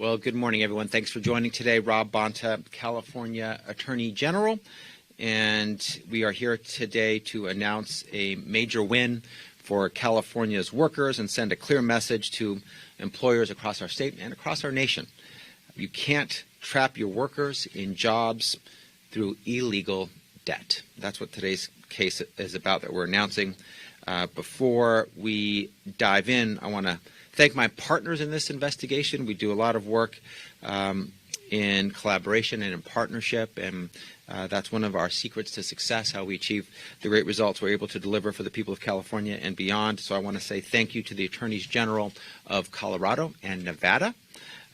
Well, good morning, everyone. Thanks for joining today. Rob Bonta, California Attorney General, and we are here today to announce a major win for California's workers and send a clear message to employers across our state and across our nation. You can't trap your workers in jobs through illegal debt. That's what today's case is about that we're announcing. Before we dive in, I want to thank my partners in this investigation. We do a lot of work in collaboration and in partnership, and that's one of our secrets to success, how we achieve the great results we're able to deliver for the people of California and beyond. So I want to say thank you to the Attorneys General of Colorado and Nevada,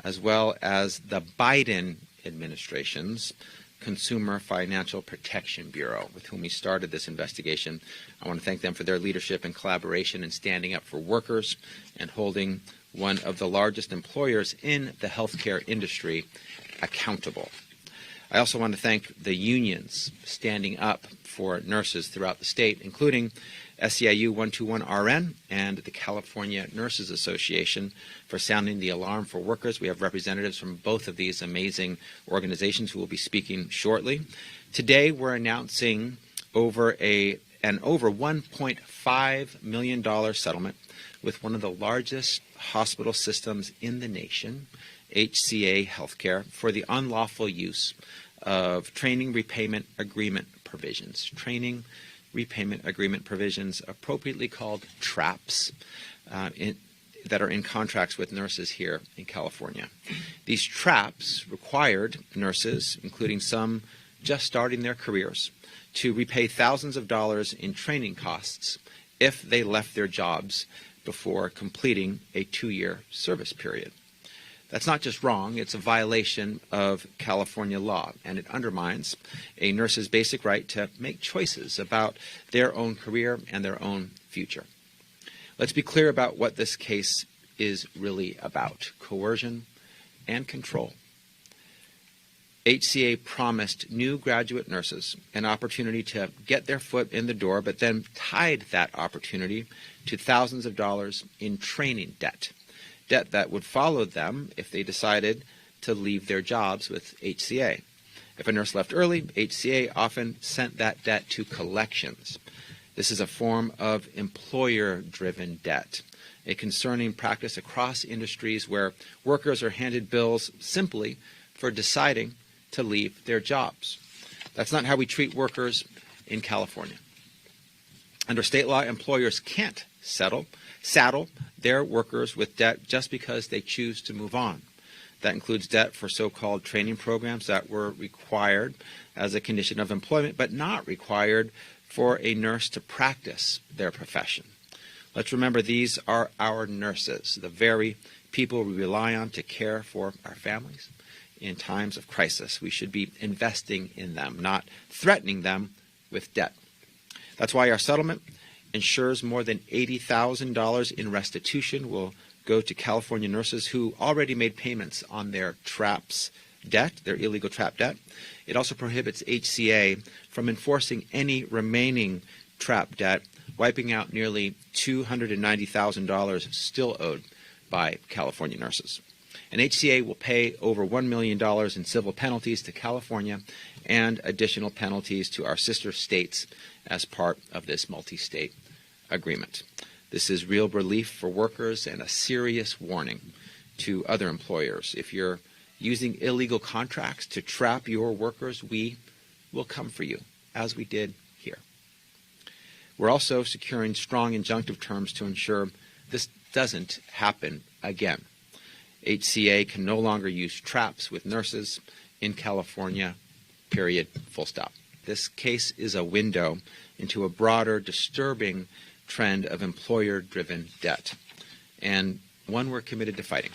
as well as the Biden administration's Consumer Financial Protection Bureau, with whom we started this investigation. I want to thank them for their leadership and collaboration in standing up for workers and holding one of the largest employers in the healthcare industry accountable. I also want to thank the unions standing up for nurses throughout the state, including SEIU 121RN and the California Nurses Association, for sounding the alarm for workers. We have representatives from both of these amazing organizations who will be speaking shortly. Today we're announcing over an over $1.5 million settlement with one of the largest hospital systems in the nation, HCA Healthcare, for the unlawful use of training repayment agreement provisions. Training repayment agreement provisions, appropriately called TRAPs, that are in contracts with nurses here in California. These TRAPs required nurses, including some just starting their careers, to repay thousands of dollars in training costs if they left their jobs before completing a 2-year service period. That's not just wrong, it's a violation of California law, and it undermines a nurse's basic right to make choices about their own career and their own future. Let's be clear about what this case is really about: coercion and control. HCA promised new graduate nurses an opportunity to get their foot in the door, but then tied that opportunity to thousands of dollars in training debt that would follow them if they decided to leave their jobs with HCA. If a nurse left early, HCA often sent that debt to collections. This is a form of employer-driven debt, a concerning practice across industries where workers are handed bills simply for deciding to leave their jobs. That's not how we treat workers in California. Under state law, employers can't saddle their workers with debt just because they choose to move on. That includes debt for so-called training programs that were required as a condition of employment, but not required for a nurse to practice their profession. Let's remember, these are our nurses, the very people we rely on to care for our families in times of crisis. We should be investing in them, not threatening them with debt. That's why our settlement ensures more than $80,000 in restitution will go to California nurses who already made payments on their TRAPS debt, their illegal TRAP debt. It also prohibits HCA from enforcing any remaining TRAP debt, wiping out nearly $290,000 still owed by California nurses. And HCA will pay over $1 million in civil penalties to California and additional penalties to our sister states as part of this multi-state agreement. This is real relief for workers and a serious warning to other employers. If you're using illegal contracts to trap your workers, we will come for you, as we did here. We're also securing strong injunctive terms to ensure this doesn't happen again. HCA can no longer use traps with nurses in California, period, full stop. This case is a window into a broader, disturbing trend of employer-driven debt, and one we're committed to fighting.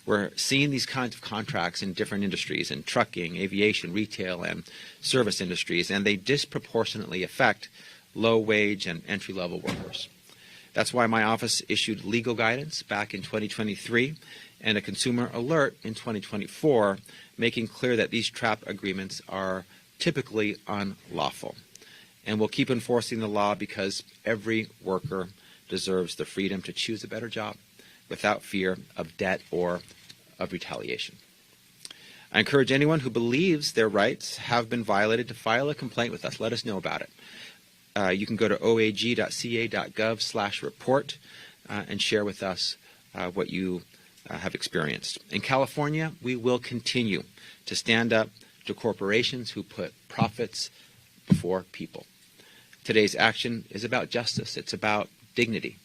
We're seeing these kinds of contracts in different industries, in trucking, aviation, retail, and service industries, and they disproportionately affect low-wage and entry-level workers. That's why my office issued legal guidance back in 2023 and a consumer alert in 2024, making clear that these TRAP agreements are typically unlawful. And we'll keep enforcing the law because every worker deserves the freedom to choose a better job without fear of debt or of retaliation. I encourage anyone who believes their rights have been violated to file a complaint with us. Let us know about it. You can go to oag.ca.gov/report and share with us what you have experienced. In California, we will continue to stand up to corporations who put profits before people. Today's action is about justice. It's about dignity.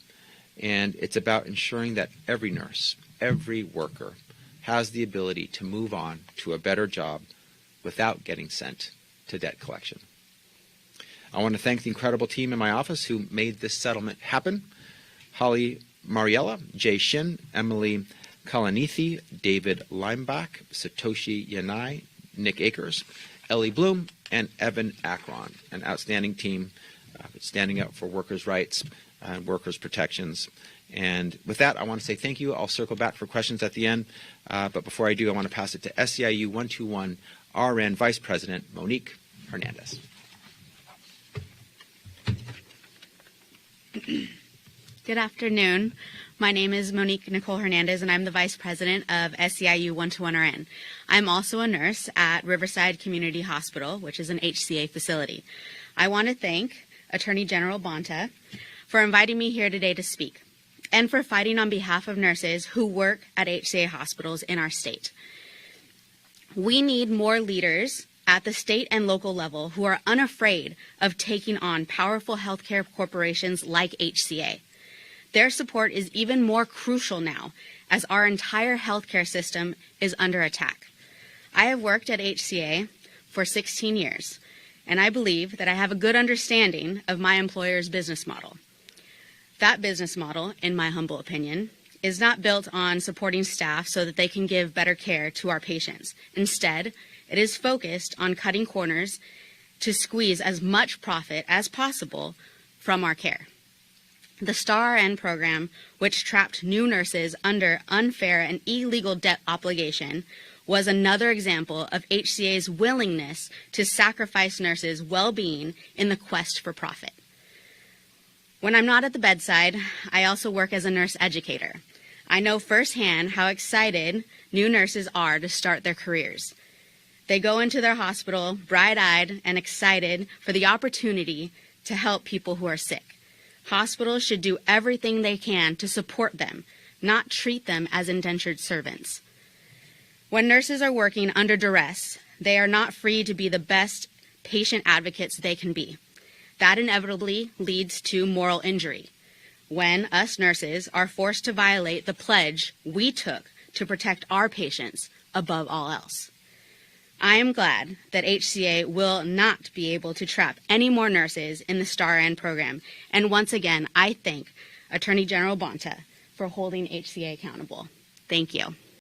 And it's about ensuring that every nurse, every worker has the ability to move on to a better job without getting sent to debt collection. I want to thank the incredible team in my office who made this settlement happen. Holly Mariella, Jay Shin, Emily Kalanithi, David Leimbach, Satoshi Yanai, Nick Akers, Ellie Bloom, and Evan Akron, an outstanding team standing up for workers' rights and workers' protections. And with that, I want to say thank you. I'll circle back for questions at the end. But before I do, I want to pass it to SEIU 121 RN Vice President Monique Hernandez. Good afternoon. My name is Monique Nicole Hernandez, and I'm the Vice President of SEIU 121 RN. I'm also a nurse at Riverside Community Hospital, which is an HCA facility. I want to thank Attorney General Bonta for inviting me here today to speak, and for fighting on behalf of nurses who work at HCA hospitals in our state. We need more leaders at the state and local level who are unafraid of taking on powerful healthcare corporations like HCA. Their support is even more crucial now as our entire healthcare system is under attack. I have worked at HCA for 16 years, and I believe that I have a good understanding of my employer's business model. That business model, in my humble opinion, is not built on supporting staff so that they can give better care to our patients. Instead, it is focused on cutting corners to squeeze as much profit as possible from our care. The StaRN program, which trapped new nurses under unfair and illegal debt obligation, was another example of HCA's willingness to sacrifice nurses' well-being in the quest for profit. When I'm not at the bedside, I also work as a nurse educator. I know firsthand how excited new nurses are to start their careers. They go into their hospital bright-eyed and excited for the opportunity to help people who are sick. Hospitals should do everything they can to support them, not treat them as indentured servants. When nurses are working under duress, they are not free to be the best patient advocates they can be. That inevitably leads to moral injury when us nurses are forced to violate the pledge we took to protect our patients above all else. I am glad that HCA will not be able to trap any more nurses in the StaRN program. And once again, I thank Attorney General Bonta for holding HCA accountable. Thank you.